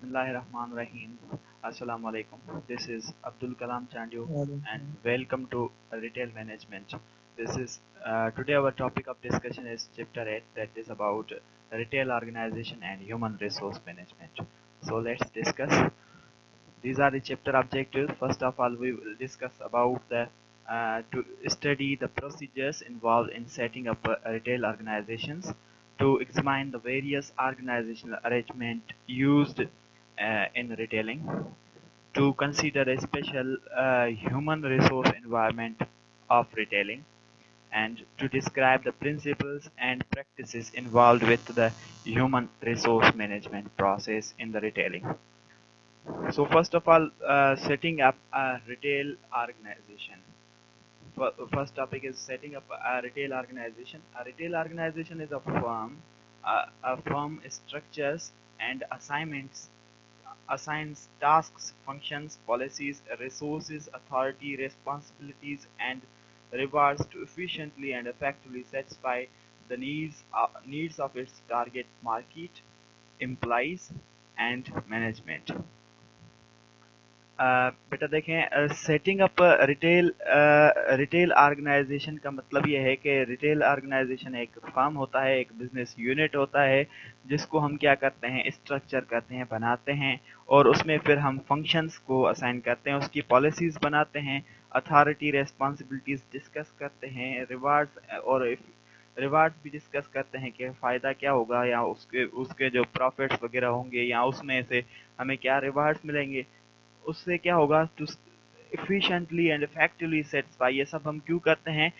Bismillahirrahmanirrahim. Assalamu alaikum. This is Abdul Kalam Chandu and Waalaikum. welcome to Retail Management. This is today our topic of discussion is chapter 8, that is about retail organization and human resource management. So let's discuss. These are the chapter objectives. First of all, we will discuss about the to study the procedures involved in setting up retail organizations, to examine the various organizational arrangement used in retailing, to consider a special human resource environment of retailing, and to describe the principles and practices involved with the human resource management process in the retailing. So first of all, setting up a retail organization. First topic is setting up a retail organization. A retail organization is a firm. A firm structures and assignments assigns tasks, functions, policies, resources, authority, responsibilities, and rewards to efficiently and effectively satisfy the needs of its target market, employees, and management. बेटा देखें, setting up retail organisation का मतलब ये है कि retail organisation एक firm होता है, एक बिजनेस यूनिट होता है, जिसको हम क्या करते हैं, स्ट्रक्चर करते हैं, बनाते हैं, और उसमें फिर हम फंक्शंस को असाइन करते हैं, उसकी पॉलिसीज बनाते हैं, अथॉरिटी रेस्पॉन्सिबिलिटीज डिस्कस करते हैं, रिवार्ड्स भी डिस्कस करते हैं कि फ़ायदा क्या होगा, या उसके उसके जो प्रॉफिट्स वगैरह होंगे, या उसमें से हमें क्या रिवार्ड्स मिलेंगे, उससे क्या होगा, to efficiently and effectively satisfy. ये सब हम क्यों करते हैं?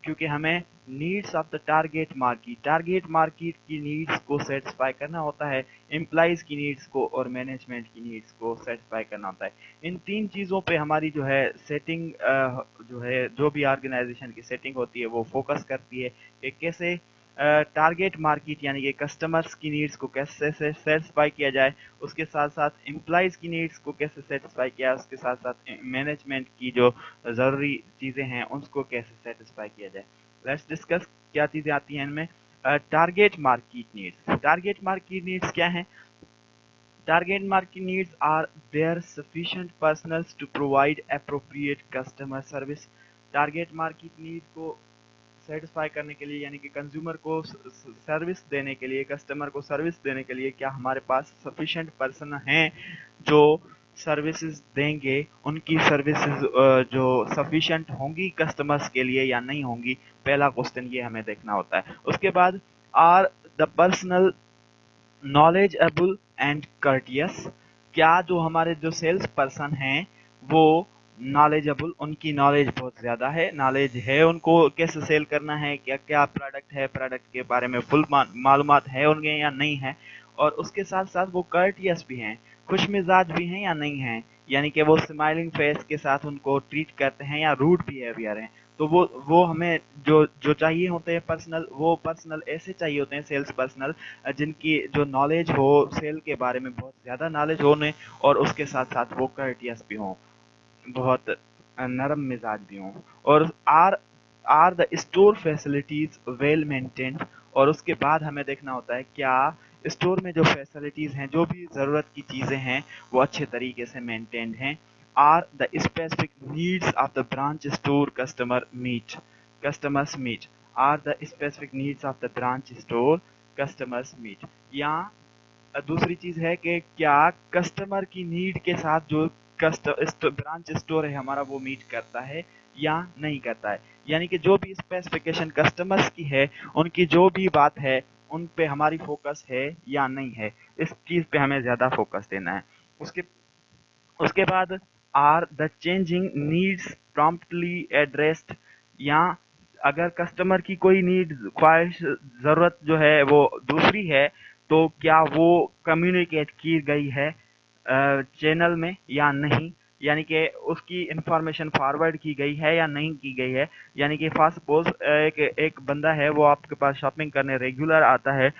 क्योंकि हमें needs of the target market की नीड्स को सेटिस्फाई करना होता है, एम्प्लॉइज की नीड्स को और मैनेजमेंट की नीड्स को सेटिस्फाई करना होता है। इन तीन चीज़ों पे हमारी जो है सेटिंग, जो है जो भी ऑर्गेनाइजेशन की सेटिंग होती है वो फोकस करती है कि कैसे टारगेट मार्केट यानी कि कस्टमर्स की नीड्स को कैसे से सेटिस्फाई किया जाए, उसके साथ साथ एम्प्लॉइज की नीड्स को कैसे सेटिस्फाई किया, उसके साथ साथ मैनेजमेंट की जो ज़रूरी चीज़ें हैं उसको कैसे सेटिस्फाई किया जाए। लेट्स डिस्कस क्या चीज़ें आती हैं इनमें। टारगेट मार्केट नीड्स क्या हैं? Target market needs are there sufficient personnel to provide appropriate customer service? Target market need को सेटिस्फाई करने के लिए, यानी कि कंज्यूमर को सर्विस देने के लिए, कस्टमर को सर्विस देने के लिए, क्या हमारे पास सफिशिएंट पर्सन हैं जो सर्विसेज देंगे, उनकी सर्विसेज जो सफिशिएंट होंगी कस्टमर्स के लिए या नहीं होंगी? पहला क्वेश्चन ये हमें देखना होता है। उसके बाद, are the personnel knowledgeable and courteous? क्या जो हमारे जो सेल्स पर्सन हैं वो नॉलेजेबल, उनकी नॉलेज बहुत ज़्यादा है, नॉलेज है उनको कैसे सेल करना है, क्या क्या प्रोडक्ट है, प्रोडक्ट के बारे में फुल मालूमात है उनके या नहीं है, और उसके साथ साथ वो कर्टियस भी हैं, खुश मिजाज भी हैं या नहीं हैं, यानी कि वो स्माइलिंग फेस के साथ उनको ट्रीट करते हैं या रूड बिहेवियर है। तो वो हमें जो जो चाहिए होते हैं पर्सनल, वो पर्सनल ऐसे चाहिए होते हैं, सेल्स पर्सनल, जिनकी जो नॉलेज हो सेल के बारे में, बहुत ज़्यादा नॉलेज हो उन्हें, और उसके साथ साथ वो कर्टियस भी हों, बहुत नरम मिजाज भी हों, और are the store facilities well maintained? और उसके बाद हमें देखना होता है क्या स्टोर में जो फैसिलिटीज हैं, जो भी ज़रूरत की चीज़ें हैं, वो अच्छे तरीके से मेंटेन्ड हैं। Are the specific needs of the branch store customers met? Are the specific needs of the branch store customers met? या दूसरी चीज़ है कि क्या कस्टमर की नीड के साथ जो ब्रांच स्टोर है हमारा वो मीट करता है या नहीं करता है, यानी कि जो भी स्पेसिफिकेशन कस्टमर्स की है, उनकी जो भी बात है, उन पे हमारी फोकस है या नहीं है, इस चीज़ पे हमें ज़्यादा फोकस देना है। उसके उसके बाद, are the changing needs promptly addressed? या अगर कस्टमर की कोई नीड, ख्वाहिश, ज़रूरत जो है वो दूसरी है, तो क्या वो कम्युनिकेट की गई है चैनल में या नहीं, यानी कि उसकी इंफॉर्मेशन फॉरवर्ड की गई है या नहीं की गई है। यानी कि फॉर सपोज एक एक बंदा है, वो आपके पास शॉपिंग करने रेगुलर आता है,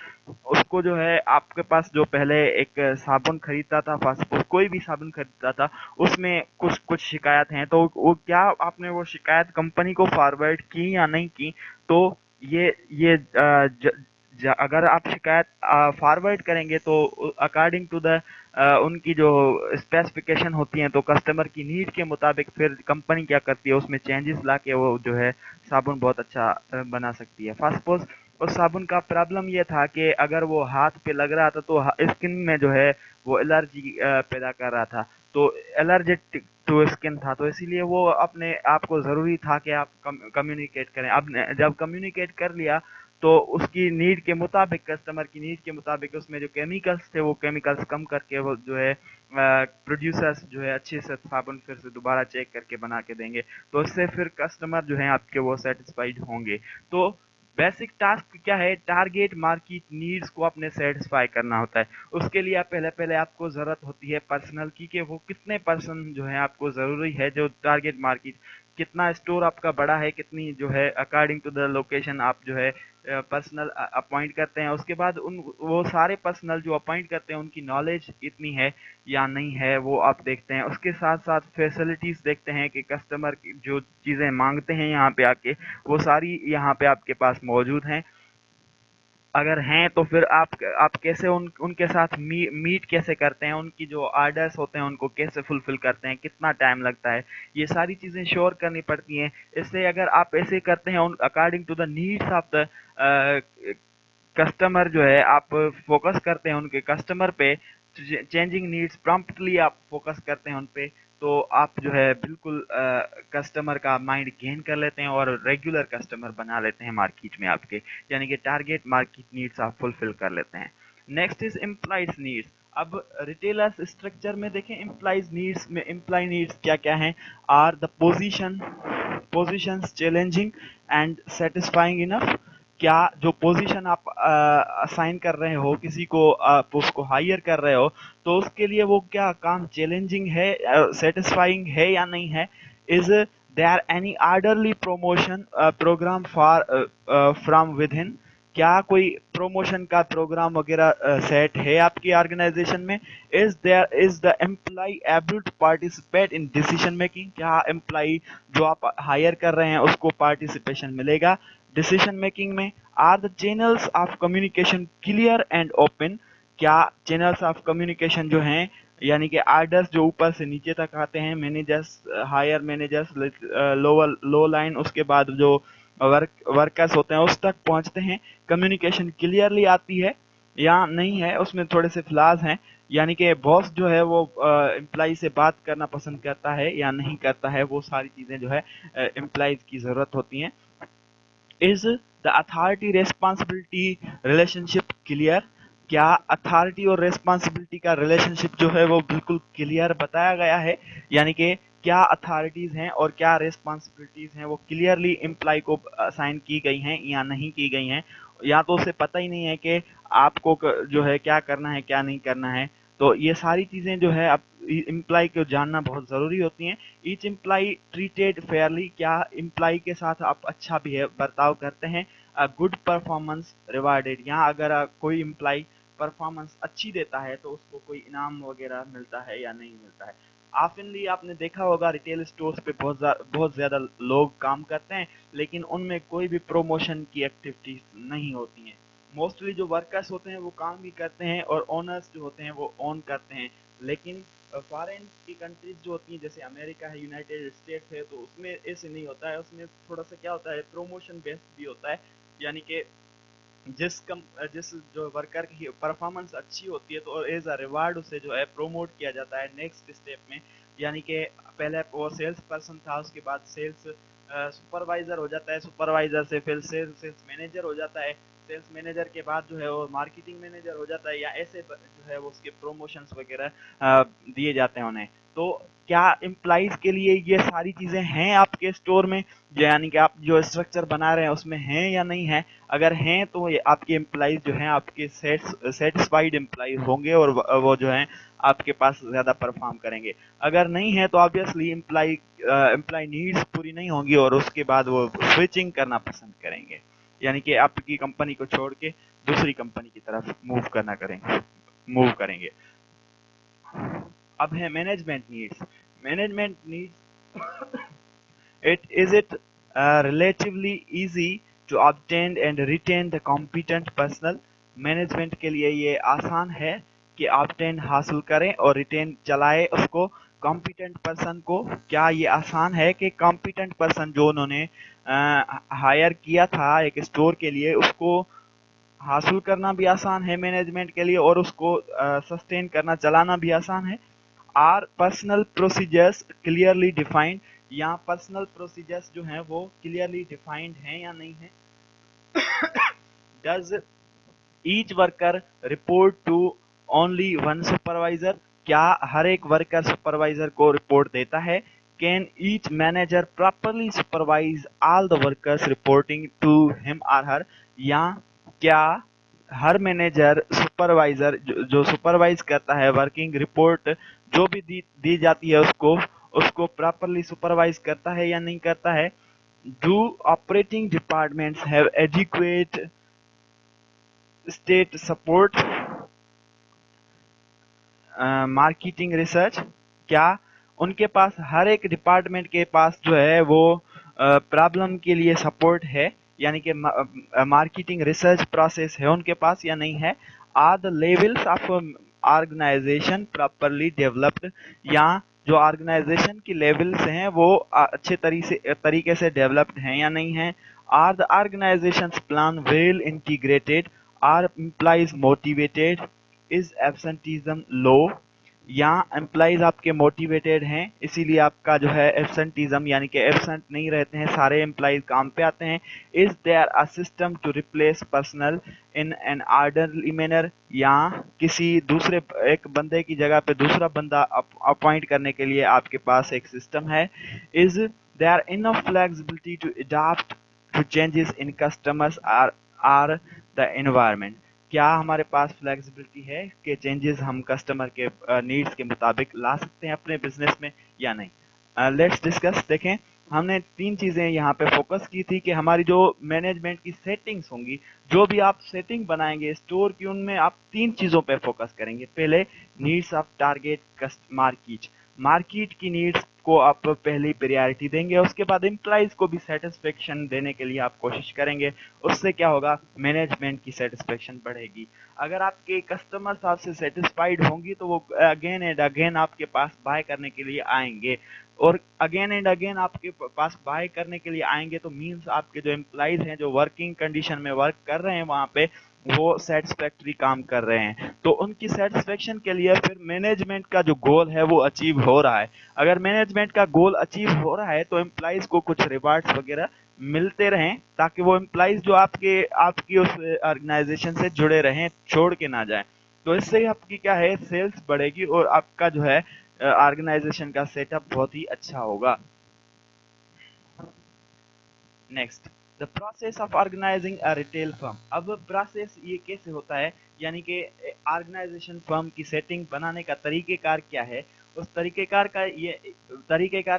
उसको जो है आपके पास जो पहले एक साबुन खरीदता था, फॉर सपोज कोई भी साबुन खरीदता था, उसमें कुछ कुछ शिकायत हैं, तो वो क्या आपने वो शिकायत कंपनी को फॉरवर्ड की या नहीं की? तो ये अगर आप शिकायत फॉरवर्ड करेंगे तो अकॉर्डिंग टू द उनकी जो स्पेसिफिकेशन होती हैं, तो कस्टमर की नीड के मुताबिक फिर कंपनी क्या करती है, उसमें चेंजेस ला के वो जो है साबुन बहुत अच्छा बना सकती है। फर्स्ट सपोज उस साबुन का प्रॉब्लम ये था कि अगर वो हाथ पे लग रहा था तो स्किन में जो है वो एलर्जी पैदा कर रहा था, तो एलर्जेटिक टू स्किन था, तो इसीलिए वो अपने आप को ज़रूरी था कि आप कम्युनिकेट करें। अब जब कम्युनिकेट कर लिया तो उसकी नीड के मुताबिक, कस्टमर की नीड के मुताबिक उसमें जो केमिकल्स थे वो केमिकल्स कम करके वो जो है प्रोड्यूसर्स जो है अच्छे से साबुन फिर से दोबारा चेक करके बना के देंगे, तो इससे फिर कस्टमर जो है आपके वो सेटिस्फाइड होंगे। तो बेसिक टास्क क्या है, टारगेट मार्केट नीड्स को अपने सेटिस्फाई करना होता है। उसके लिए आप पहले पहले आपको ज़रूरत होती है पर्सनल की, कि वो कितने पर्सन जो है आपको ज़रूरी है, जो टारगेट मार्केट कितना स्टोर आपका बड़ा है, कितनी जो है अकॉर्डिंग टू द लोकेशन आप जो है पर्सनल अपॉइंट करते हैं। उसके बाद उन वो सारे पर्सनल जो अपॉइंट करते हैं उनकी नॉलेज इतनी है या नहीं है वो आप देखते हैं। उसके साथ साथ फैसिलिटीज़ देखते हैं कि कस्टमर जो चीज़ें मांगते हैं यहाँ पे आके वो सारी यहाँ पे आपके पास मौजूद हैं। अगर हैं तो फिर आप कैसे उनके साथ मीट कैसे करते हैं, उनकी जो ऑर्डर्स होते हैं उनको कैसे फुलफिल करते हैं, कितना टाइम लगता है, ये सारी चीज़ें श्योर करनी पड़ती हैं। इससे अगर आप ऐसे करते हैं उन according to the needs of the customer, जो है आप फोकस करते हैं उनके कस्टमर पे, चेंजिंग नीड्स प्रॉम्प्टली आप फोकस करते हैं उन पे, तो आप जो है बिल्कुल कस्टमर का माइंड गेन कर लेते हैं और रेगुलर कस्टमर बना लेते हैं मार्केट में आपके, यानी कि टारगेट मार्केट नीड्स आप फुलफिल कर लेते हैं। Next is employees needs. अब रिटेलर्स स्ट्रक्चर में देखें एम्प्लॉइज नीड्स में, एम्प्लॉय नीड्स क्या क्या हैं, are the positions challenging and satisfying enough. क्या जो पोजीशन आप असाइन कर रहे हो किसी को, आप उसको हायर कर रहे हो, तो उसके लिए वो क्या काम चैलेंजिंग है, सेटिस्फाइंग है या नहीं है। Is there any orderly promotion programme for from within. क्या कोई प्रमोशन का प्रोग्राम वगैरह सेट है आपकी ऑर्गेनाइजेशन में। Is the employee able to participate in decision making. क्या एम्प्लॉय जो आप हायर कर रहे हैं उसको पार्टिसिपेशन मिलेगा डिसीजन मेकिंग में। Are the channels of communication clear and open. क्या चैनल्स ऑफ कम्युनिकेशन जो हैं, यानी कि आर्डर्स जो ऊपर से नीचे तक आते हैं, managers, higher managers, lower low line, उसके बाद जो वर्कर्स होते हैं उस तक पहुंचते हैं, कम्युनिकेशन क्लियरली आती है या नहीं है, उसमें थोड़े से फ्लॉज हैं, यानी कि बॉस जो है वो एम्प्लॉय से बात करना पसंद करता है या नहीं करता है, वो सारी चीज़ें जो है एम्प्लॉयज की ज़रूरत होती हैं। Is the authority responsibility relationship clear. क्या अथॉरिटी और रेस्पॉन्सिबिलिटी का रिलेशनशिप जो है वो बिल्कुल क्लियर बताया गया है, यानी कि क्या अथॉरिटीज हैं और क्या रेस्पॉन्सिबिलिटीज हैं वो क्लियरली एम्प्लॉय को असाइन की गई हैं या नहीं की गई हैं, या तो उसे पता ही नहीं है कि आपको जो है क्या करना है क्या नहीं करना है। तो ये सारी चीज़ें जो है आप एम्प्लॉय को जानना बहुत ज़रूरी होती हैं। Each employ treated Fairlie. क्या एम्प्लॉय के साथ आप अच्छा बिहेव बर्ताव करते हैं। Good performance rewarded. यहाँ अगर कोई एम्प्लॉय परफॉर्मेंस अच्छी देता है तो उसको कोई इनाम वगैरह मिलता है या नहीं मिलता है। ऑफनली आपने देखा होगा रिटेल स्टोर्स पे बहुत ज़्यादा लोग काम करते हैं, लेकिन उनमें कोई भी प्रमोशन की एक्टिविटीज नहीं होती हैं। मोस्टली जो वर्कर्स होते हैं वो काम भी करते हैं और ओनर्स जो होते हैं वो ओन करते हैं, लेकिन फॉरेन की कंट्रीज जो होती हैं जैसे अमेरिका है, यूनाइटेड स्टेट्स है, तो उसमें ऐसे नहीं होता है। उसमें थोड़ा सा क्या होता है, प्रमोशन बेस्ड भी होता है, यानी कि जिस जो वर्कर की परफॉर्मेंस अच्छी होती है तो एज अ रिवार्ड उसे जो है प्रोमोट किया जाता है नेक्स्ट स्टेप में, यानी कि पहले वो सेल्स पर्सन था, उसके बाद सेल्स सुपरवाइजर हो जाता है, सुपरवाइजर से फिर सेल्स मैनेजर हो जाता है, सेल्स मैनेजर के बाद जो है वो मार्केटिंग मैनेजर हो जाता है, या ऐसे जो है वो उसके प्रमोशंस वगैरह दिए जाते हैं उन्हें। तो क्या एम्प्लॉइज के लिए ये सारी चीजें हैं आपके स्टोर में, यानी कि आप जो स्ट्रक्चर बना रहे हैं उसमें हैं या नहीं है। अगर हैं तो ये आपके एम्प्लॉइज जो हैं आपके सेटिस्फाइड एम्प्लॉइज होंगे और वो जो हैं आपके पास ज़्यादा परफॉर्म करेंगे। अगर नहीं है तो ऑब्वियसली एम्प्लॉय नीड्स पूरी नहीं होंगी और उसके बाद वो स्विचिंग करना पसंद करेंगे, यानी कि आपकी कंपनी को छोड़ के दूसरी कंपनी की तरफ मूव करेंगे। अब है management needs. Management needs, it relatively easy to obtain and retain the competent personnel. Management के लिए ये आसान है कि ऑब्टेन हासिल करें और रिटेन चलाए उसको कॉम्पिटेंट पर्सन को। क्या ये आसान है कि कॉम्पिटेंट पर्सन जो उन्होंने हायर किया था एक स्टोर के लिए, उसको हासिल करना भी आसान है मैनेजमेंट के लिए, और उसको सस्टेन करना, चलाना भी आसान है। Are personnel procedures clearly defined, या पर्सनल प्रोसीजर्स जो हैं वो क्लियरली डिफाइंड हैं या नहीं है। Does each worker report to only one supervisor, क्या हर एक वर्कर सुपरवाइजर को रिपोर्ट देता है। Can each manager properly supervise all the workers reporting to him और हर, या क्या हर मैनेजर सुपरवाइजर जो सुपरवाइज करता है वर्किंग रिपोर्ट जो भी दी जाती है उसको प्रॉपरली सुपरवाइज करता है या नहीं करता है। Do operating departments have adequate state support marketing research, क्या उनके पास हर एक डिपार्टमेंट के पास जो है वो प्रॉब्लम के लिए सपोर्ट है, यानी कि मार्केटिंग रिसर्च प्रोसेस है उनके पास या नहीं है। Are the levels of organisation properly developed, या जो ऑर्गेनाइजेशन की लेवल्स हैं वो अच्छे तरीके से डेवलप्ड हैं या नहीं है। Are the organization plan well integrated, are employees motivated, is absenteeism low, या एम्प्लॉइज आपके मोटिवेटेड हैं इसीलिए आपका जो है एब्सेंटिज्म यानी कि एब्सेंट नहीं रहते हैं, सारे एम्प्लॉइज काम पे आते हैं। Is there a system to replace personnel in an orderly manner, या किसी दूसरे एक बंदे की जगह पे दूसरा बंदा अपॉइंट करने के लिए आपके पास एक सिस्टम है। Is there enough flexibility to adopt to changes in customers or the environment, क्या हमारे पास फ्लेक्सिबिलिटी है कि चेंजेस हम कस्टमर के नीड्स के मुताबिक ला सकते हैं अपने बिजनेस में या नहीं। Let's discuss. देखें, हमने तीन चीजें यहाँ पे फोकस की थी कि हमारी जो मैनेजमेंट की सेटिंग्स होंगी, जो भी आप सेटिंग बनाएंगे स्टोर की, उनमें आप तीन चीजों पे फोकस करेंगे। पहले needs of target market, market की नीड्स को आप पहली प्रायोरिटी देंगे, उसके बाद एम्प्लॉइज को भी सेटिस्फेक्शन देने के लिए आप कोशिश करेंगे। उससे क्या होगा, मैनेजमेंट की सेटिस्फेक्शन बढ़ेगी। अगर आपके कस्टमर्स आपसे सेटिस्फाइड होंगी तो वो अगेन एंड अगेन आपके पास बाय करने के लिए आएंगे, और अगेन एंड अगेन आपके पास बाय करने के लिए आएंगे तो मीन्स आपके जो एम्प्लॉइज हैं जो वर्किंग कंडीशन में वर्क कर रहे हैं वहां पे, वो सेटिस्फैक्टरी काम कर रहे हैं, तो उनकी सेटिस्फेक्शन के लिए फिर मैनेजमेंट का जो गोल है वो अचीव हो रहा है। अगर मैनेजमेंट का गोल अचीव हो रहा है तो एम्प्लॉइज को कुछ रिवार्ड्स वगैरह मिलते रहें, ताकि वो एम्प्लॉइज जो आपकी उस ऑर्गेनाइजेशन से जुड़े रहें, छोड़ के ना जाएं। तो इससे आपकी क्या है, सेल्स बढ़ेगी और आपका जो है ऑर्गेनाइजेशन का सेटअप बहुत ही अच्छा होगा। Next, the process of organising a retail firm. अब प्रोसेस ये कैसे होता है, यानी कि ऑर्गेनाइजेशन फर्म की सेटिंग बनाने का तरीकेकार क्या है। उस तरीकेकार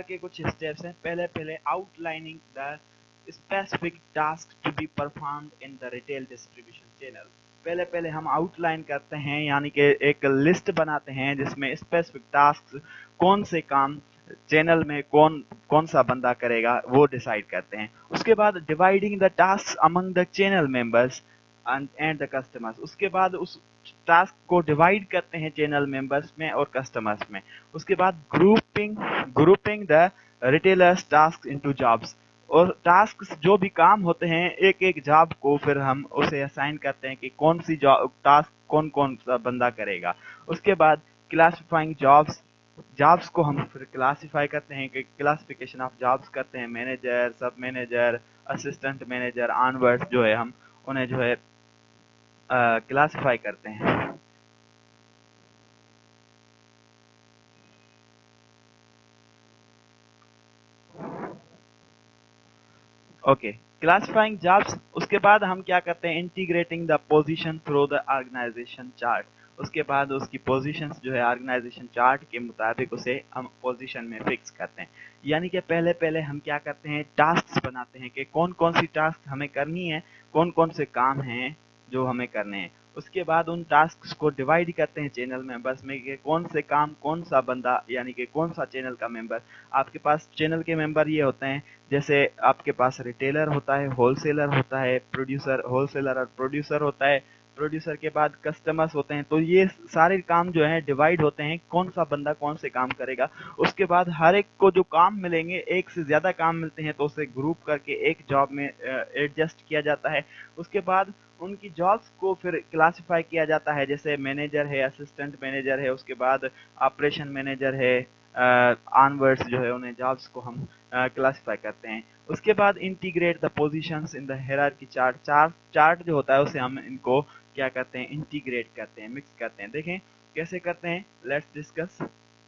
के कुछ स्टेप्स हैं। पहले outlining the specific task to be performed in the retail distribution channel. पहले हम आउटलाइन करते हैं, यानी कि एक लिस्ट बनाते हैं जिसमें स्पेसिफिक टास्क, कौन से काम चैनल में कौन कौन सा बंदा करेगा वो डिसाइड करते हैं। उसके बाद dividing the task among the channel members and the customers, उसके बाद उस टास्क को डिवाइड करते हैं चैनल मेंबर्स में और कस्टमर्स में। उसके बाद grouping the retailers task into jobs, और टास्क जो भी काम होते हैं एक एक जॉब को फिर हम उसे असाइन करते हैं कि कौन सी जॉब टास्क कौन कौन सा बंदा करेगा। उसके बाद क्लासिफाइंग जॉब्स को हम फिर क्लासिफाई करते हैं कि क्लासिफिकेशन ऑफ जॉब्स करते हैं, मैनेजर, सब मैनेजर, असिस्टेंट मैनेजर ऑनवर्ड्स जो है हम उन्हें जो है क्लासिफाई करते हैं। Okay, classifying jobs. उसके बाद हम क्या करते हैं, integrating the position through the organisation chart. उसके बाद उसकी पोजीशंस जो है ऑर्गेनाइजेशन चार्ट के मुताबिक उसे हम पोजीशन में फिक्स करते हैं। यानी कि पहले हम क्या करते हैं, टास्क बनाते हैं कि कौन कौन सी टास्क हमें करनी है, कौन कौन से काम हैं जो हमें करने हैं। उसके बाद उन टास्क को डिवाइड करते हैं चैनल मेंबर्स में कि कौन से काम कौन सा बंदा यानी कि कौन सा चैनल का मेंबर। आपके पास चैनल के मेंबर ये होते हैं, जैसे आपके पास रिटेलर होता है, होलसेलर होता है, प्रोड्यूसर, होलसेलर और प्रोड्यूसर होता है, प्रोड्यूसर के बाद कस्टमर्स होते हैं। तो ये सारे काम जो है डिवाइड होते हैं कौन सा बंदा कौन से काम करेगा। उसके बाद हर एक को जो काम मिलेंगे, एक से ज्यादा काम मिलते हैं तो उसे ग्रुप करके एक जॉब में एडजस्ट किया जाता है। उसके बाद उनकी जॉब्स को फिर क्लासिफाई किया जाता है, जैसे मैनेजर है, असिस्टेंट मैनेजर है, उसके बाद ऑपरेशन मैनेजर है, ऑनवर्ड्स जो है उन्हें जॉब्स को हम क्लासिफाई करते हैं। उसके बाद integrate the positions in the hierarchy chart. Chart जो होता है उसे हम इनको क्या करते हैं, इंटीग्रेट करते हैं, मिक्स करते हैं। देखें कैसे करते हैं, लेट्स डिस्कस।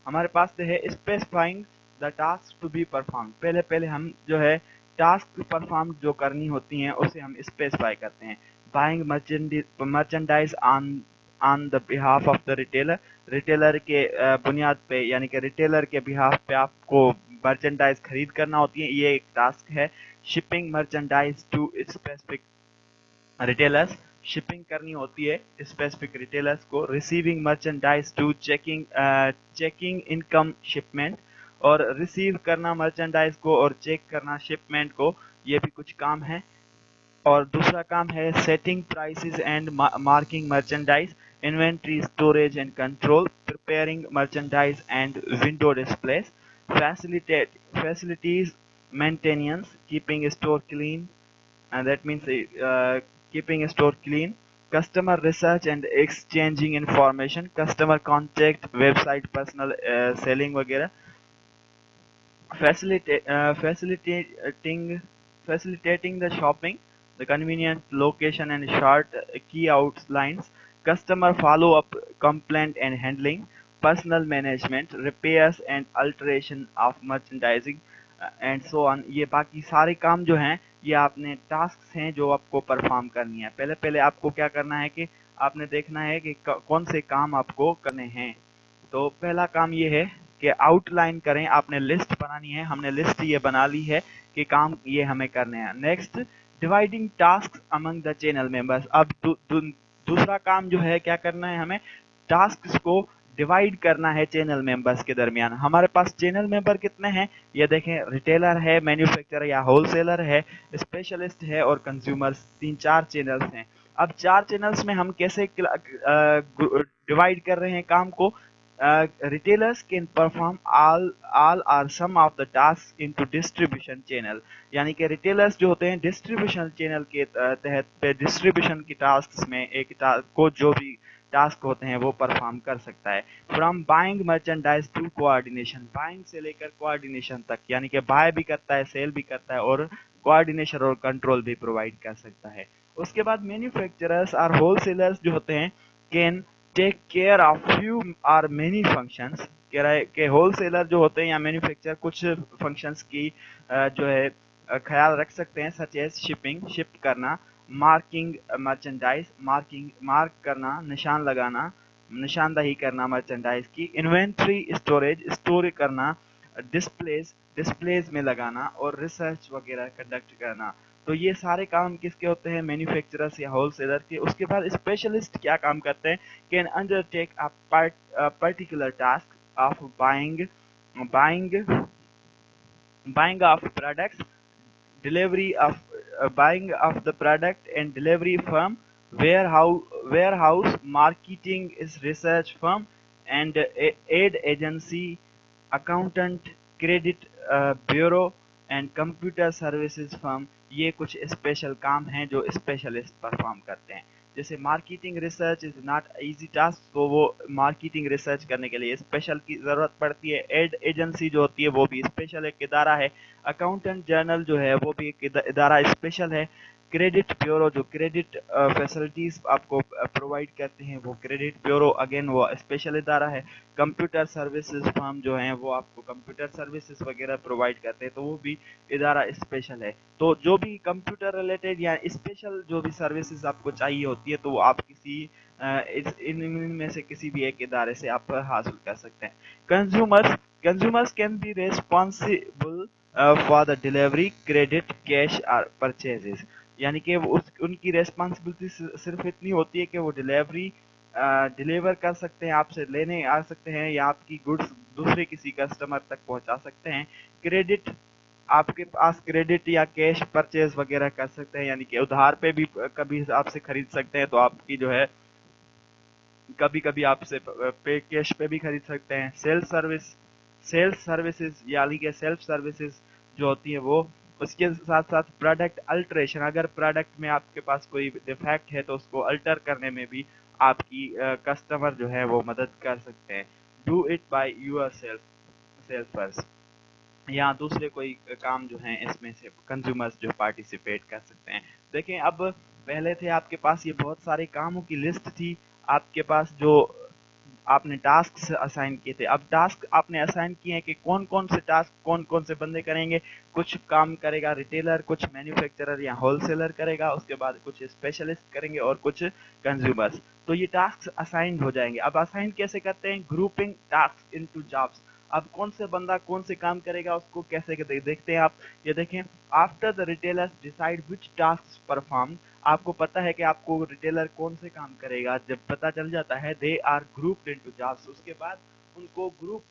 हमारे पास है specifying the task to be perform. पहले हम जो है टास्क परफॉर्म जो करनी होती हैं उसे हम स्पेसिफाई करते हैं। Buying merchandise on the behalf of the retailer. Retailer के बुनियाद पे यानी कि रिटेलर के बिहाफ पे आपको मर्चेंडाइज खरीद करना होती है, ये एक टास्क है। Shipping merchandise to specific retailers, shipping करनी होती है स्पेसिफिक रिटेलर्स को। Receiving merchandise to checking income shipment, और रिसीव करना मर्चेंडाइज को और चेक करना शिपमेंट को, ये भी कुछ काम है। और दूसरा काम है setting prices and marking merchandise, inventory storage and control, preparing merchandise and window displace, facilities maintenance, keeping store clean, and that means keeping a store clean, customer research and exchanging information, customer contact, website, personal selling वगैरह, facilitating the shopping, the convenient location and short key outlines, customer follow up, complaint and handling, personal management, repairs and alteration of merchandising and so on. ये बाकी सारे काम जो हैं ये आपने task हैं जो आपको परफॉर्म करनी है। पहले आपको क्या करना है कि आपने देखना है कि कौन से काम आपको करने हैं। तो पहला काम ये है कि आउटलाइन करें, आपने लिस्ट बनानी है। हमने लिस्ट ये बना ली है कि काम ये हमें करने हैं। Next, dividing task among the channel members. अब दूसरा काम जो है क्या करना है, हमें टास्क को डिवाइड करना है चैनल मेंबर्स के दरमियान। हमारे पास चैनल मेंबर कितने हैं, ये देखें, रिटेलर है, मैन्युफैक्चरर या होलसेलर है, स्पेशलिस्ट है और कंज्यूमर्स, 3-4 चैनल्स हैं। अब 4 चैनल्स में हम कैसे डिवाइड कर रहे हैं काम को। retailers can perform all or some of the tasks into distribution channel, यानी कि retailers जो होते हैं distribution channel के तहत पे distribution की tasks में एक को जो भी टास्क होते हैं वो परफॉर्म कर सकता है। From buying merchandise to coordination, buying से लेकर कोऑर्डिनेशन तक, यानी कि बाय भी करता है, सेल भी करता है और कोऑर्डिनेशन और कंट्रोल भी प्रोवाइड कर सकता है। उसके बाद मैन्युफैक्चरर्स और होलसेलर्स जो होते हैं can take care of few or many functions. कह रहा है कि होलसेलर जो होते हैं या मैन्युफैक्चर कुछ फंक्शंस की जो है ख्याल रख सकते हैं, सच एज शिपिंग, शिप करना, मार्किंग मर्चेंडाइज, मार्क करना, निशान लगाना, निशानदही करना मर्चेंडाइज की, इन्वेंट्री स्टोरेज, स्टोर करना, डिस्प्लेज में लगाना और रिसर्च वगैरह कंडक्ट करना। तो ये सारे काम किसके होते हैं, मैन्युफैक्चरर्स या होलसेलर के। उसके बाद स्पेशलिस्ट क्या काम करते हैं, can undertake a particular task of buying buying of products, delivery of buying of the product and delivery firm, warehouse marketing is research firm and aid agency, accountant, credit bureau and computer services firm। ये कुछ special काम हैं जो specialist perform करते हैं। जैसे marketing research is not easy task, तो वो मार्केटिंग रिसर्च करने के लिए स्पेशल की जरूरत पड़ती है। एड एजेंसी जो होती है वो भी स्पेशल एक इदारा है। अकाउंटेंट जर्नल जो है वो भी एक इदारा स्पेशल है। क्रेडिट ब्यूरो जो क्रेडिट फैसिलिटीज आपको प्रोवाइड करते हैं वो क्रेडिट ब्यूरो अगेन वो स्पेशल इदारा है। कंप्यूटर सर्विसेज फर्म जो हैं वो आपको कंप्यूटर सर्विसेज वगैरह प्रोवाइड करते हैं तो वो भी इदारा स्पेशल है। तो जो भी कंप्यूटर रिलेटेड या स्पेशल जो भी सर्विसेज आपको चाहिए होती है तो वो आप किसी इनमें से किसी भी एक इदारे से आप हासिल कर सकते हैं। Consumers can be responsible for the delivery, credit, cash or purchases। यानी कि उनकी रेस्पॉन्सिबिलिटी सिर्फ इतनी होती है कि वो डिलीवर कर सकते हैं, आपसे लेने आ सकते हैं या आपकी गुड्स दूसरे किसी कस्टमर तक पहुंचा सकते हैं। क्रेडिट, आपके पास क्रेडिट या कैश परचेज वगैरह कर सकते हैं, यानी कि उधार पे भी कभी आपसे खरीद सकते हैं, तो आपकी जो है कभी कभी आपसे पे कैश पे भी खरीद सकते हैं। सेल्स सर्विसेज यानी कि सेल्फ सर्विसेज जो होती है वो, उसके साथ साथ प्रोडक्ट अल्टरेशन, अगर प्रोडक्ट में आपके पास कोई डिफेक्ट है तो उसको अल्टर करने में भी आपकी कस्टमर जो है वो मदद कर सकते हैं। Do it by yourself first, या दूसरे कोई काम जो हैं इसमें से कंज्यूमर्स जो पार्टिसिपेट कर सकते हैं। देखें, अब पहले थे आपके पास ये बहुत सारे कामों की लिस्ट थी आपके पास, जो आपने टास्क असाइन किए थे। अब टास्क आपने असाइन किए हैं कि कौन कौन से टास्क कौन कौन से बंदे करेंगे। कुछ काम करेगा रिटेलर, कुछ मैन्युफैक्चरर या होलसेलर करेगा, उसके बाद कुछ स्पेशलिस्ट करेंगे और कुछ कंज्यूमर्स। तो ये टास्क असाइन हो जाएंगे। अब असाइन कैसे करते हैं? Grouping task into jobs. अब कौन से बंदा कौन से काम करेगा उसको कैसे देखते हैं आप। ये देखें, after the retailers decide which task perform, आपको पता है कि आपको रिटेलर कौन से काम करेगा, जब पता चल जाता है they are grouped into jobs, उसके बाद उनको ग्रुप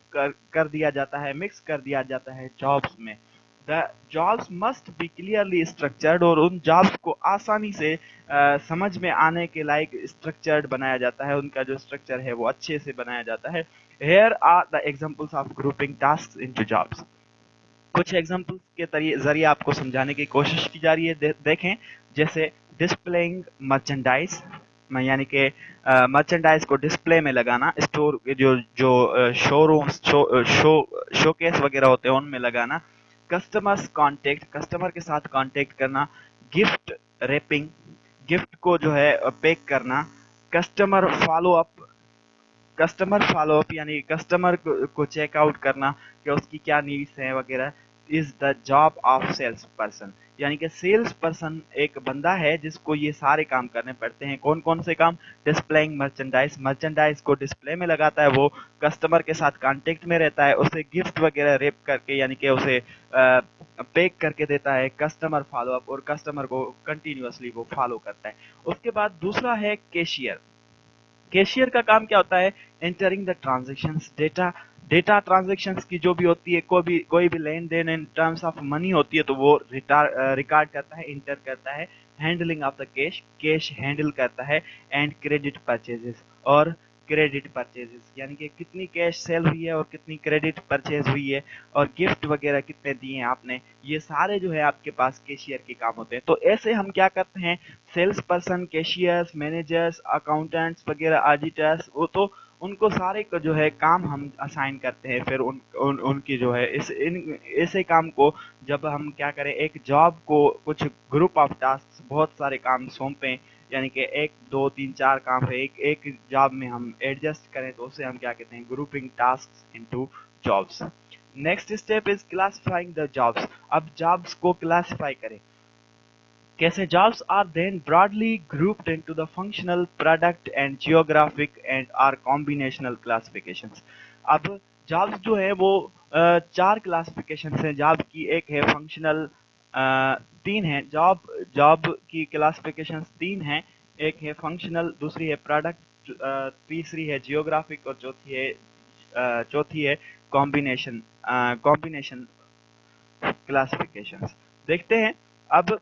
कर दिया जाता है, मिक्स कर दिया जाता है जॉब्स में। The jobs must be clearly structured, और उन जॉब्स को आसानी से समझ में आने के लायक स्ट्रक्चर्ड बनाया जाता है, उनका जो स्ट्रक्चर है वो अच्छे से बनाया जाता है। Here are the examples of grouping task into jobs. कुछ एग्जांपल्स के जरिए आपको समझाने की कोशिश की जा रही है। देखें, जैसे डिस्प्लेइंग मर्चेंडाइज, यानी कि मर्चेंडाइज को डिस्प्ले में लगाना, स्टोर जो जो शोरूम शोकेस वगैरह होते हैं उनमें लगाना। कस्टमर्स कांटेक्ट, कस्टमर के साथ कांटेक्ट करना। गिफ्ट रैपिंग, गिफ्ट को जो है पैक करना। Customer follow up, customer follow up यानी कस्टमर को चेकआउट करना कि उसकी क्या नीड्स हैं वगैरह, is the job of sales person. यानी कि सेल्स पर्सन एक बंदा है जिसको ये सारे काम करने पड़ते हैं। कौन कौन से काम? डिस्प्लेइंग मर्चेंडाइज, मर्चेंडाइज को डिस्प्ले में लगाता है, वो कस्टमर के साथ कांटेक्ट में रहता है, उसे गिफ्ट वगैरह रेप करके यानी कि उसे पैक करके देता है। कस्टमर फॉलोअप, और कस्टमर को कंटिन्यूअसली वो फॉलो करता है। उसके बाद दूसरा है कैशियर। कैशियर का काम क्या होता है? Entering the transactions, data transactions की जो भी होती है, कोई भी लेन देन इन टर्म्स ऑफ मनी होती है तो वो रिकॉर्ड करता है, इंटर करता है। Handling of the cash handle करता है। एंड क्रेडिट परचेजेस, और क्रेडिट परचेजेस यानी कि कितनी कैश सेल हुई है और कितनी क्रेडिट परचेज हुई है, और गिफ्ट वगैरह कितने दिए हैं आपने, ये सारे जो है आपके पास कैशियर के काम होते हैं। तो ऐसे हम क्या करते हैं, sales person, cashiers, managers, accountants वगैरह, ऑडिटर्स, वो तो उनको सारे को जो है काम हम असाइन करते हैं। फिर उनकी जो है ऐसे काम को जब हम क्या करें, एक जॉब को कुछ ग्रुप ऑफ टास्क बहुत सारे काम सौंपें, यानी कि एक दो तीन चार काम है एक एक जॉब में हम एडजस्ट करें, तो उसे हम क्या कहते हैं, grouping task into jobs. Next step is classifying the jobs. अब जॉब्स को क्लासिफाई करें कैसे? Jobs are then broadly grouped into the functional, product and geographic and are combinational classifications। अब jobs जो है वो चार क्लासिफिकेशन हैं जॉब की। एक है फंक्शनल, तीन है जॉब की क्लासिफिकेशन तीन हैं। एक है फंक्शनल, दूसरी है प्रोडक्ट, तीसरी है जियोग्राफिक, और चौथी है कॉम्बिनेशन क्लासिफिकेशंस। देखते हैं अब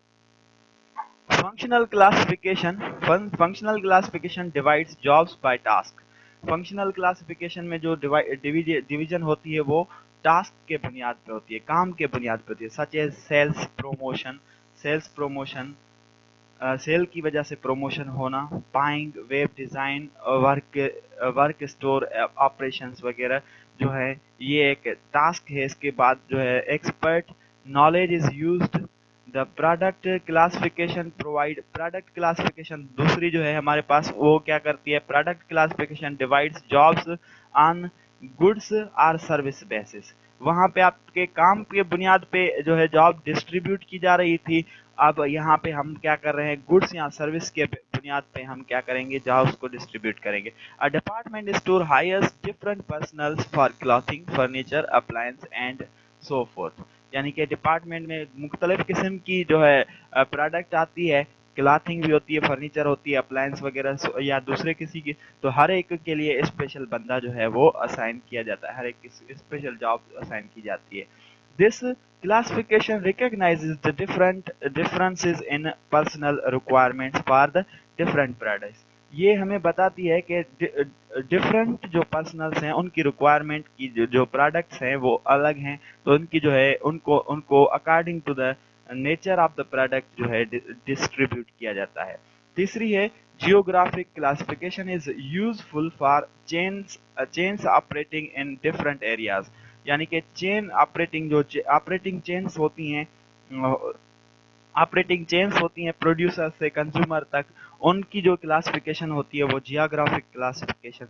functional classification divides jobs by task. Functional classification में जो डिवीजन होती है वो टास्क के बुनियाद पे होती है, काम के बुनियाद पे होती है। Such as sales promotion, sale की वजह से प्रमोशन होना। Buying, web design, work store operations वगैरह जो है ये एक टास्क है। इसके बाद जो है expert knowledge is used. The product classification दूसरी जो है हमारे पास, वो क्या करती है, product classification divides jobs on goods or service basis. वहां पे आपके काम के बुनियाद पे जो है जॉब डिस्ट्रीब्यूट की जा रही थी। अब यहाँ पे हम क्या कर रहे हैं, गुड्स या सर्विस के बुनियाद पे हम क्या करेंगे, जॉब्स को डिस्ट्रीब्यूट करेंगे। A department store hires different personnels for clothing, furniture, appliance and so forth. यानी कि डिपार्टमेंट में मुख्तलिफ किस्म की जो है प्रोडक्ट आती है, क्लॉथिंग भी होती है, फर्नीचर होती है, अप्लायंस वगैरह या दूसरे किसी की, तो हर एक के लिए स्पेशल बंदा जो है वो असाइन किया जाता है, हर एक स्पेशल जॉब असाइन की जाती है। This classification recognizes the differences in personal requirements for the different products। ये हमें बताती है कि डिफरेंट जो पर्सनल्स हैं उनकी रिक्वायरमेंट की जो प्रोडक्ट्स हैं वो अलग हैं, तो उनकी जो है उनको उनको according to the nature of the product जो है डिस्ट्रीब्यूट किया जाता है। तीसरी है geographic classification is useful for chains operating in different areas. यानी कि चेन ऑपरेटिंग जो ऑपरेटिंग चेन्स होती हैं, ऑपरेटिंग चेन्स होती हैं प्रोड्यूसर से कंज्यूमर तक, उनकी जो क्लासिफिकेशन होती है वो जियोग्राफिक क्लासिफिकेशन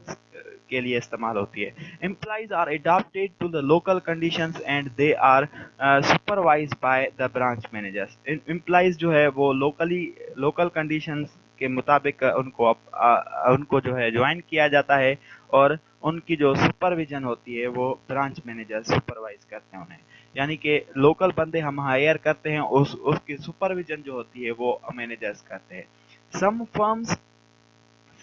के लिए इस्तेमाल होती है। Employees are adopted to the local conditions and they are supervised by the branch managers. Employees जो है वो लोकल कंडीशंस के मुताबिक उनको जो है ज्वाइन किया जाता है, और उनकी जो सुपरविजन होती है वो ब्रांच मैनेजर सुपरवाइज करते हैं उन्हें। यानी कि लोकल बंदे हम हायर करते हैं, उसकी सुपरविजन जो होती है वो मैनेजर्स करते हैं। Some firms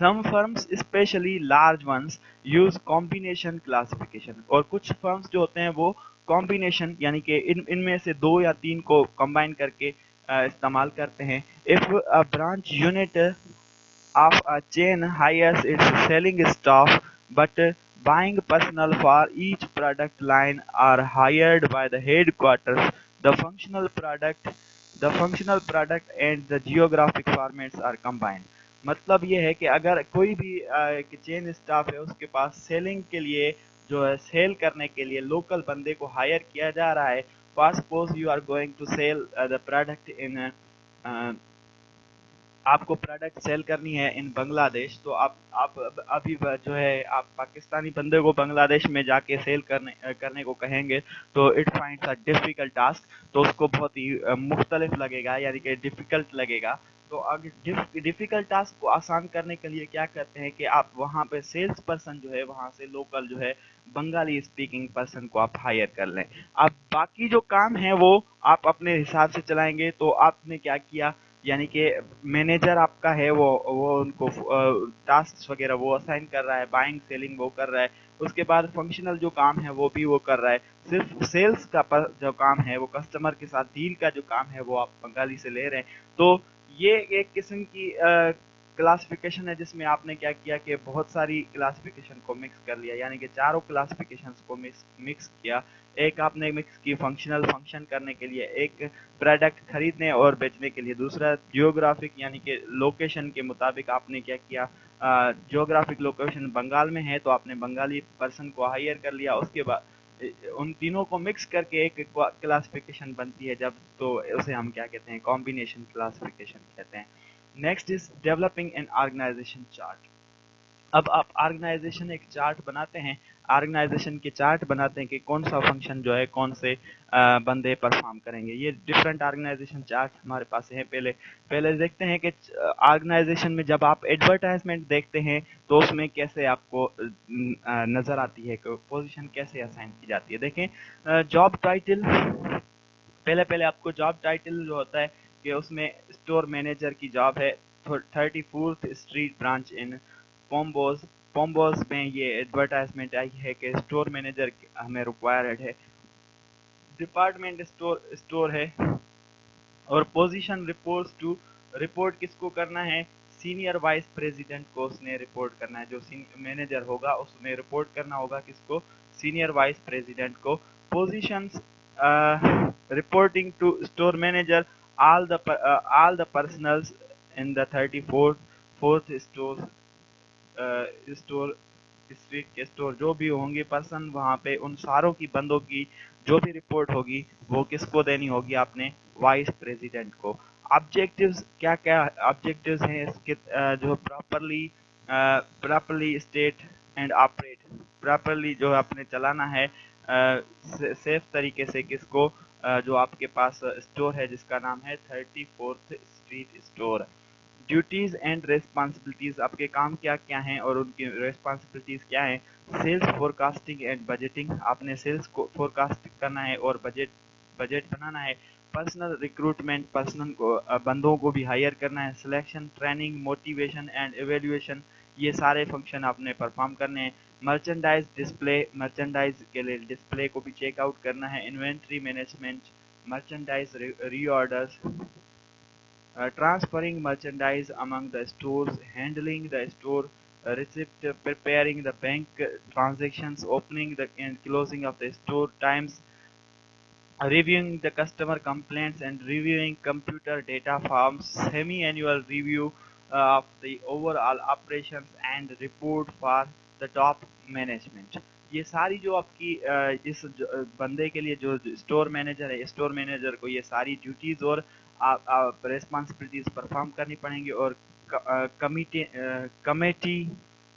some firms especially large ones use combination classification, और कुछ फर्म्स जो होते हैं वो कॉम्बिनेशन यानी कि इनमें से दो या तीन को कंबाइन करके इस्तेमाल करते हैं। If a branch unit of a chain hires its selling staff, but buying personnel for each product line are hired by the headquarters. The functional product and the geographic formats are combined। मतलब ये है कि अगर कोई भी chain staff है उसके पास selling के लिए जो है सेल करने के लिए लोकल बंदे को हायर किया जा रहा है। First suppose you are going to sell the product in, आपको प्रोडक्ट सेल करनी है इन बांग्लादेश, तो आप अभी जो है आप पाकिस्तानी बंदे को बांग्लादेश में जाके सेल करने को कहेंगे, तो it finds a difficult task, तो उसको बहुत ही मुख्तलिफ लगेगा, यानी कि डिफिकल्ट लगेगा। तो अगर डिफिकल्ट टास्क को आसान करने के लिए क्या करते हैं कि आप वहाँ पे सेल्स पर्सन जो है वहाँ से लोकल जो है बंगाली स्पीकिंग पर्सन को आप हायर कर लें। अब बाकी जो काम है वो आप अपने हिसाब से चलाएंगे। तो आपने क्या किया, यानी कि मैनेजर आपका है वो उनको टास्क वगैरह वो असाइन कर रहा है, बाइंग सेलिंग वो कर रहा है, उसके बाद फंक्शनल जो काम है वो भी वो कर रहा है। सिर्फ सेल्स का जो काम है वो कस्टमर के साथ डील का जो काम है वो आप बंगाली से ले रहे हैं। तो ये एक किस्म की क्लासिफिकेशन है जिसमें आपने क्या किया कि बहुत सारी क्लासिफिकेशन को मिक्स कर लिया, यानी कि चारों क्लासिफिकेशंस को मिक्स किया। एक आपने मिक्स की फंक्शनल फंक्शन करने के लिए, एक प्रोडक्ट खरीदने और बेचने के लिए, दूसरा जियोग्राफिक यानी कि लोकेशन के मुताबिक आपने क्या किया, जियोग्राफिक लोकेशन बंगाल में है तो आपने बंगाली पर्सन को हायर कर लिया। उसके बाद उन तीनों को मिक्स करके एक क्लासिफिकेशन बनती है जब, तो उसे हम क्या कहते हैं, कॉम्बिनेशन क्लासिफिकेशन कहते हैं। Next is developing an organisation chart. अब आप ऑर्गेनाइजेशन एक चार्ट बनाते हैं, ऑर्गेनाइजेशन के चार्ट बनाते हैं कि कौन सा फंक्शन जो है कौन से बंदे परफॉर्म करेंगे। ये डिफरेंट ऑर्गेनाइजेशन चार्ट हमारे पास है। पहले पहले देखते हैं कि ऑर्गेनाइजेशन में जब आप एडवर्टाइजमेंट देखते हैं तो उसमें कैसे आपको नजर आती है कि पोजीशन कैसे असाइन की जाती है। देखें जॉब टाइटल, पहले पहले आपको जॉब टाइटल जो होता है कि उसमें स्टोर मैनेजर की जॉब है, 34th स्ट्रीट ब्रांच इन पोम्बोज। पोम्बोज में ये एडवर्टाइजमेंट आई है कि स्टोर मैनेजर हमें रिक्वायर्ड है। डिपार्टमेंट स्टोर है, और पोजीशन रिपोर्ट्स टू, रिपोर्ट किसको करना है, सीनियर वाइस प्रेसिडेंट को उसने रिपोर्ट करना है। जो मैनेजर होगा उसने रिपोर्ट करना होगा किसको, सीनियर वाइस प्रेसिडेंट को। Positions reporting to store manager, all the personals in the 34th store street के स्टोर जो भी होंगे पर्सन वहाँ पे, उन सारों की बंदों की जो भी रिपोर्ट होगी वो किसको देनी होगी, आपने वाइस प्रेसिडेंट को। ऑब्जेक्टिव्स क्या क्या ऑब्जेक्टिव्स हैं इसके, जो properly state and operate, properly जो आपने चलाना है सेफ तरीके से किसको, जो आपके पास स्टोर है जिसका नाम है 34th street store. Duties and responsibilities, आपके काम क्या क्या हैं और उनकी रेस्पॉन्सिबिलिटीज क्या हैं। सेल्स फोरकास्टिंग एंड बजटिंग, आपने सेल्स को फोरकास्ट करना है और बजट बजट बनाना है, पर्सनल रिक्रूटमेंट, पर्सनल को बंदों को भी हायर करना है, selection, training, motivation and evaluation, ये सारे फंक्शन आपने परफॉर्म करने हैं। मर्चेंडाइज डिस्प्ले, मर्चेंडाइज के लिए डिस्प्ले को भी चेकआउट करना है, inventory management, merchandise reorders, transferring merchandise among the stores, handling the store receipt, preparing the bank transactions, opening the and closing of the store times, reviewing the customer complaints and reviewing computer data forms, semi-annual review of the overall operations and report for the top management। ये सारी जो आपकी बंदे के लिए जो store manager है, store manager को ये सारी ड्यूटीज और रिस्पॉन्सिबिलिटीज परफॉर्म करनी पड़ेंगी। और committee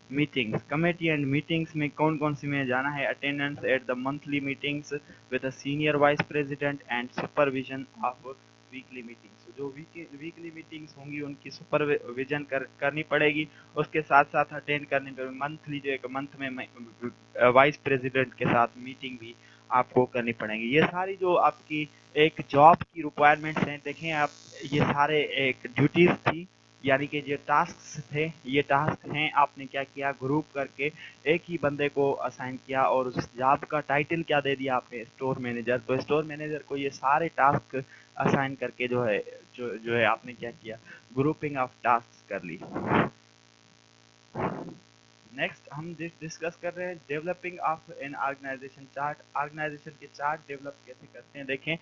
meetings, committee and meetings में कौन कौन सी में जाना है, attendance at the monthly meetings with the senior vice president and supervision of weekly meetings. जो वीकली मीटिंग्स होंगी उनकी सुपरविजन करनी पड़ेगी, उसके साथ साथ अटेंड करनी पड़ेगी। मंथली जो एक मंथ में वाइस प्रेसिडेंट के साथ मीटिंग भी आपको करनी पड़ेगी। ये सारी जो आपकी एक जॉब की रिक्वायरमेंट्स हैं, देखें आप, ये सारे एक ड्यूटीज थी, यानी कि जो टास्क थे, ये टास्क हैं, आपने क्या किया, ग्रुप करके एक ही बंदे को असाइन किया और उस जॉब का टाइटल क्या दे दिया आपने, स्टोर मैनेजर। तो स्टोर मैनेजर को ये सारे टास्क असाइन करके जो है आपने क्या किया, ग्रुपिंग ऑफ टास्क कर ली। नेक्स्ट हम डिस्कस कर रहे हैं developing of an organisation chart. Organisation के चार्ट डेवलप कैसे करते हैं, देखें।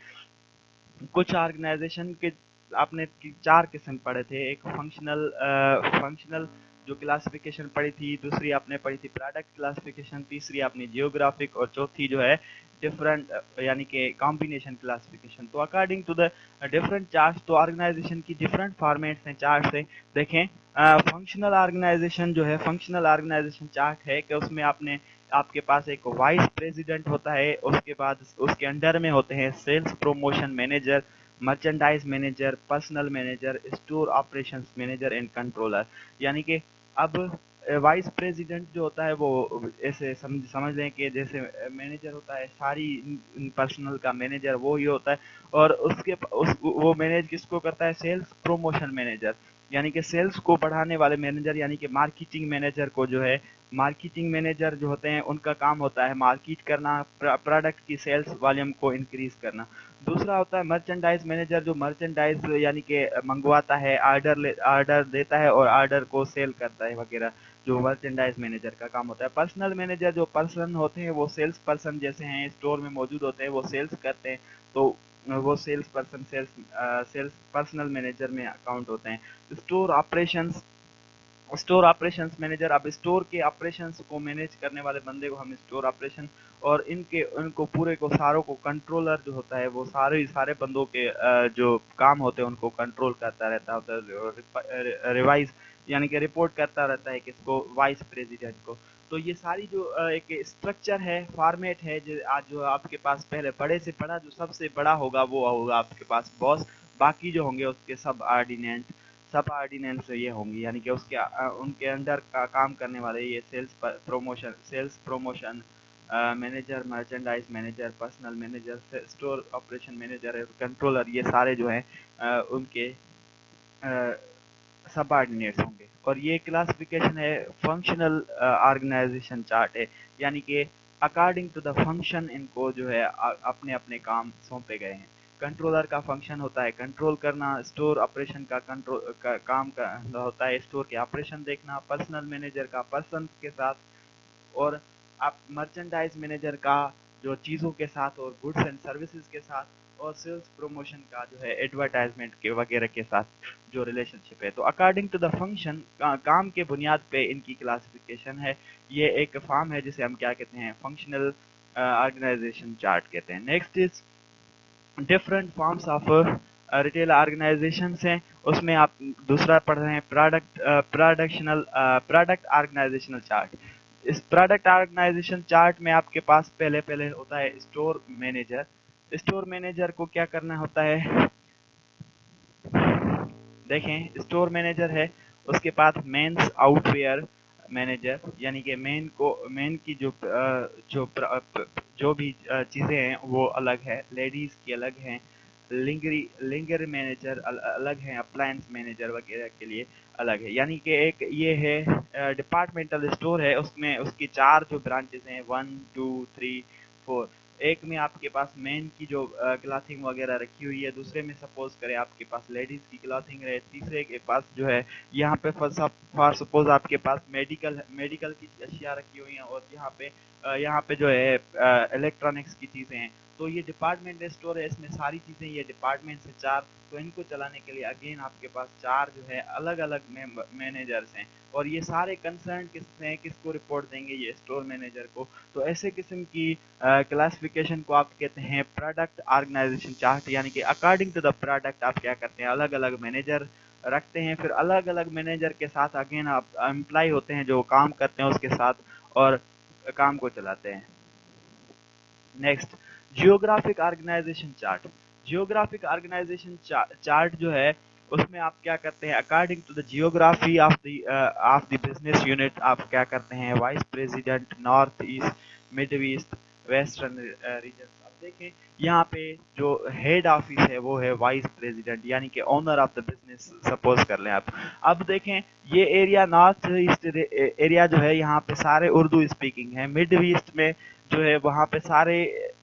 कुछ ऑर्गेनाइजेशन के आपने चार किस्म पढ़े थे, एक फंक्शनल जो क्लासिफिकेशन पढ़ी थी, दूसरी आपने पढ़ी थी प्रोडक्ट क्लासिफिकेशन, तीसरी आपने जियोग्राफिक, और चौथी जो है डिफरेंट यानी कि कॉम्बिनेशन क्लासिफिकेशन। तो according to the different charts, तो ऑर्गेनाइजेशन की डिफरेंट फॉर्मेट्स हैं चार्ट से। देखें, फंक्शनल ऑर्गेनाइजेशन जो है, फंक्शनल ऑर्गेनाइजेशन चार्ट है कि उसमें आपके पास एक वाइस प्रेसिडेंट होता है, उसके बाद उसके अंडर में होते हैं sales promotion manager, merchandise manager, personnel manager, store operations manager and controller. यानी कि अब वाइस प्रेसिडेंट जो होता है वो ऐसे समझ लें कि जैसे मैनेजर होता है, सारी पर्सनल का मैनेजर वो ही होता है, और वो मैनेज किसको करता है, सेल्स प्रमोशन मैनेजर, यानी कि सेल्स को बढ़ाने वाले मैनेजर, यानी कि मार्केटिंग मैनेजर को जो है, मार्केटिंग मैनेजर जो होते हैं उनका काम होता है मार्केट करना, प्रोडक्ट की सेल्स वॉल्यूम को इंक्रीज करना। दूसरा होता है मर्चेंडाइज मैनेजर, जो मर्चेंडाइज यानी कि मंगवाता है, ऑर्डर देता है और ऑर्डर को सेल करता है वगैरह, जो मर्चेंडाइज मैनेजर का काम होता है। पर्सनल मैनेजर जो पर्सन होते हैं वो सेल्स पर्सन जैसे हैं, स्टोर में मौजूद होते हैं, वो सेल्स करते हैं, तो वो sales person sales personnel manager में अकाउंट होते हैं। स्टोर ऑपरेशंस मैनेजर, अब स्टोर के ऑपरेशंस को मैनेज करने वाले बंदे को हम स्टोर ऑपरेशन, और उनको पूरे को सारों को कंट्रोलर जो होता है वो सारे बंदों के जो काम होते हैं उनको कंट्रोल करता रहता है, रिवाइज यानी कि रिपोर्ट करता रहता है किसको, वाइस प्रेसिडेंट को। तो ये सारी जो एक स्ट्रक्चर है, फॉर्मेट है, जो आज जो आपके पास पहले बड़े से बड़ा जो सबसे बड़ा होगा वो होगा आपके पास बॉस, बाकी जो होंगे उसके सब ऑर्डिनेंस ये होंगी, यानी कि उनके अंडर का काम करने वाले ये sales promotion manager, merchandise manager, personnel manager, store operation manager, controller, ये सारे जो हैं उनके सबऑर्डिनेट्स होंगे। और ये क्लासिफिकेशन है फंक्शनल ऑर्गेनाइजेशन चार्ट है, यानी कि अकॉर्डिंग टू द फंक्शन इनको जो है अपने अपने काम सौंपे गए हैं। कंट्रोलर का फंक्शन होता है कंट्रोल करना, स्टोर ऑपरेशन का कंट्रोल का काम का होता है स्टोर के ऑपरेशन देखना, पर्सनल मैनेजर का पर्सन के साथ, और आप मर्चेंडाइज मैनेजर का जो चीज़ों के साथ और गुड्स एंड सर्विसेज के साथ, और सेल्स प्रमोशन का जो है एडवर्टाइजमेंट के वगैरह के साथ जो रिलेशनशिप है। तो अकॉर्डिंग टू द फंक्शन, काम के बुनियाद पे इनकी क्लासिफिकेशन है। ये एक फॉर्म है जिसे हम क्या कहते हैं, फंक्शनल ऑर्गेनाइजेशन चार्ट कहते हैं। Next is different forms of retail organisations हैं, उसमें आप दूसरा पढ़ रहे हैं प्रोडक्ट ऑर्गेनाइजेशनल चार्ट। इस प्रोडक्ट ऑर्गेनाइजेशन चार्ट में आपके पास पहले होता है स्टोर मैनेजर। स्टोर मैनेजर को क्या करना होता है, देखें, स्टोर मैनेजर है, उसके पास मेंस आउटवेयर, मैनेजर, यानी कि मेन की जो भी चीज़ें हैं वो अलग है, लेडीज़ की अलग हैं, लिंगर मैनेजर अलग हैं, अप्लायंस मैनेजर वगैरह के लिए अलग है। यानी कि एक ये है डिपार्टमेंटल स्टोर है, उसमें उसकी 4 जो ब्रांचेस हैं, 1 2 3 4। एक में आपके पास मेन की जो क्लॉथिंग वगैरह रखी हुई है, दूसरे में सपोज करें आपके पास लेडीज की क्लॉथिंग रहे, तीसरे के पास जो है यहाँ पे फॉर सपोज आपके पास मेडिकल की अशिया रखी हुई हैं, और यहाँ पे जो है इलेक्ट्रॉनिक्स की चीज़ें हैं। तो ये डिपार्टमेंट स्टोर है, इसमें सारी चीज़ें ये डिपार्टमेंट से 4। तो इनको चलाने के लिए अगेन आपके पास 4 जो है अलग अलग मैनेजर्स हैं, और ये सारे कंसर्न किससे हैं, किसको रिपोर्ट देंगे, ये स्टोर मैनेजर को। तो ऐसे किस्म की क्लासिफिकेशन को आप कहते हैं प्रोडक्ट ऑर्गेनाइजेशन चार्ट, यानी कि अकॉर्डिंग टू द प्रोडक्ट आप क्या करते हैं, अलग अलग मैनेजर रखते हैं, फिर अलग अलग मैनेजर के साथ अगेन आप एम्प्लॉय होते हैं जो काम करते हैं उसके साथ, और काम को चलाते हैं। Next, geographic organisation chart. Geographic organisation chart जो है उसमें आप क्या करते हैं, according to the geography of the business unit आप क्या करते हैं, vice president, north east, mid east, western region. अब देखें यहाँ पे जो हेड ऑफिस है वो है वाइस प्रेसिडेंट, यानी कि owner of the business suppose कर लें आप। अब देखें ये एरिया नॉर्थ ईस्ट एरिया जो है यहाँ पे सारे उर्दू स्पीकिंग है, मिड ईस्ट में जो है वहाँ पे सारे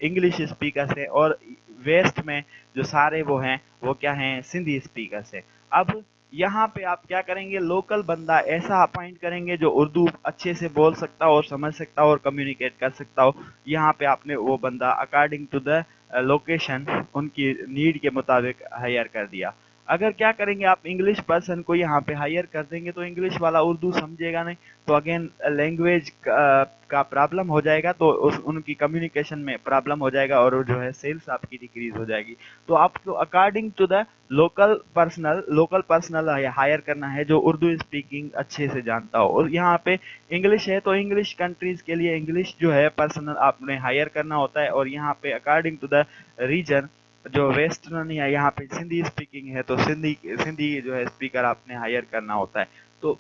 इंग्लिश स्पीकर्स हैं, और वेस्ट में जो सारे वो हैं वो क्या हैं, सिंधी स्पीकर्स हैं। अब यहाँ पे आप क्या करेंगे, लोकल बंदा ऐसा अपॉइंट करेंगे जो उर्दू अच्छे से बोल सकता हो और समझ सकता हो और कम्युनिकेट कर सकता हो। यहाँ पे आपने वो बंदा अकॉर्डिंग टू द लोकेशन उनकी नीड के मुताबिक हायर कर दिया। अगर क्या करेंगे आप इंग्लिश पर्सन को यहाँ पे हायर कर देंगे तो इंग्लिश वाला उर्दू समझेगा नहीं, तो अगेन लैंग्वेज का प्रॉब्लम हो जाएगा, तो उनकी कम्युनिकेशन में प्रॉब्लम हो जाएगा, और जो है सेल्स आपकी डिक्रीज हो जाएगी। तो आपको according to the local personnel hire करना है जो उर्दू स्पीकिंग अच्छे से जानता हो, और यहाँ पे इंग्लिश है तो इंग्लिश कंट्रीज के लिए इंग्लिश जो है पर्सनल आपने हायर करना होता है, और यहाँ पे अकॉर्डिंग टू द रीजन जो वेस्टर्न या यहाँ पे सिंधी स्पीकिंग है तो सिंधी जो है स्पीकर आपने हायर करना होता है। तो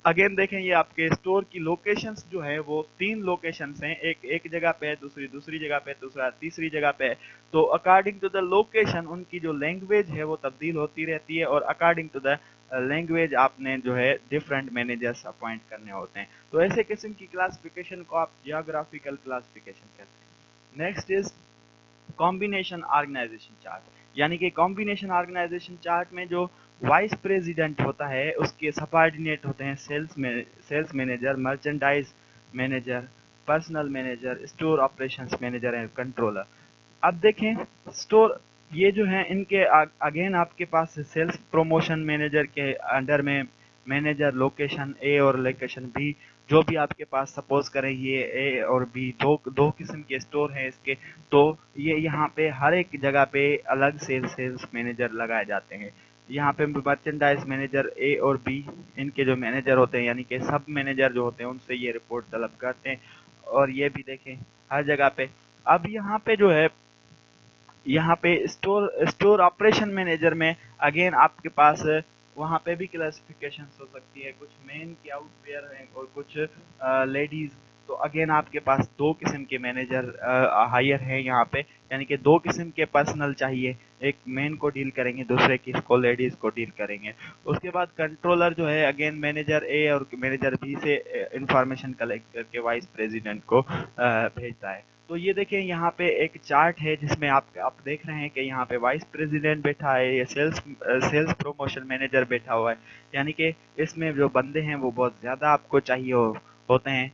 अगेन देखें ये आपके स्टोर की लोकेशंस जो है वो 3 लोकेशंस हैं, एक जगह पे है, दूसरी जगह पे है, दूसरा तीसरी जगह पे है। तो अकॉर्डिंग टू द लोकेशन उनकी जो लैंग्वेज है वो तब्दील होती रहती है, और अकॉर्डिंग टू द लैंग्वेज आपने जो है डिफरेंट मैनेजर्स अपॉइंट करने होते हैं। तो ऐसे किस्म की क्लासिफिकेशन को आप जियोग्राफिकल क्लासिफिकेशन कहते हैं। Next is combination organisation chart, यानी कि कॉम्बिनेशन ऑर्गेनाइजेशन चार्ट में जो वाइस प्रेसिडेंट होता है उसके सबऑर्डिनेट होते हैं sales manager, merchandise manager, personnel manager, store operations manager and controller. अब देखें स्टोर ये जो है इनके अगेन आपके पास सेल्स प्रमोशन मैनेजर के अंडर में मैनेजर लोकेशन ए और लोकेशन बी, जो भी आपके पास सपोज करें ये ए और बी दो दो किस्म के स्टोर हैं इसके, तो ये यहाँ पे हर एक जगह पे अलग सेल्स मैनेजर लगाए जाते हैं। यहाँ पे मर्चेंडाइज मैनेजर ए और बी इनके जो मैनेजर होते हैं, यानी कि सब मैनेजर जो होते हैं उनसे ये रिपोर्ट तलब करते हैं, और ये भी देखें हर जगह पे। अब यहाँ पे स्टोर ऑपरेशन मैनेजर में अगेन आपके पास वहाँ पे भी क्लासिफिकेशन हो सकती है, कुछ मेन की आउटवेयर हैं और कुछ लेडीज। तो अगेन आपके पास 2 किस्म के मैनेजर हायर हैं यहाँ पे, यानी कि 2 किस्म के पर्सनल चाहिए, एक मेन को डील करेंगे, दूसरे किसको, लेडीज को डील करेंगे। उसके बाद कंट्रोलर जो है अगेन मैनेजर ए और मैनेजर बी से इंफॉर्मेशन कलेक्ट करके वाइस प्रेसिडेंट को भेजता है। तो ये देखें यहाँ पे एक चार्ट है जिसमें आप देख रहे हैं कि यहाँ पे वाइस प्रेसिडेंट बैठा है, ये सेल्स प्रमोशन मैनेजर बैठा हुआ है, यानी कि इसमें जो बंदे हैं वो बहुत ज़्यादा आपको चाहिए होते हैं।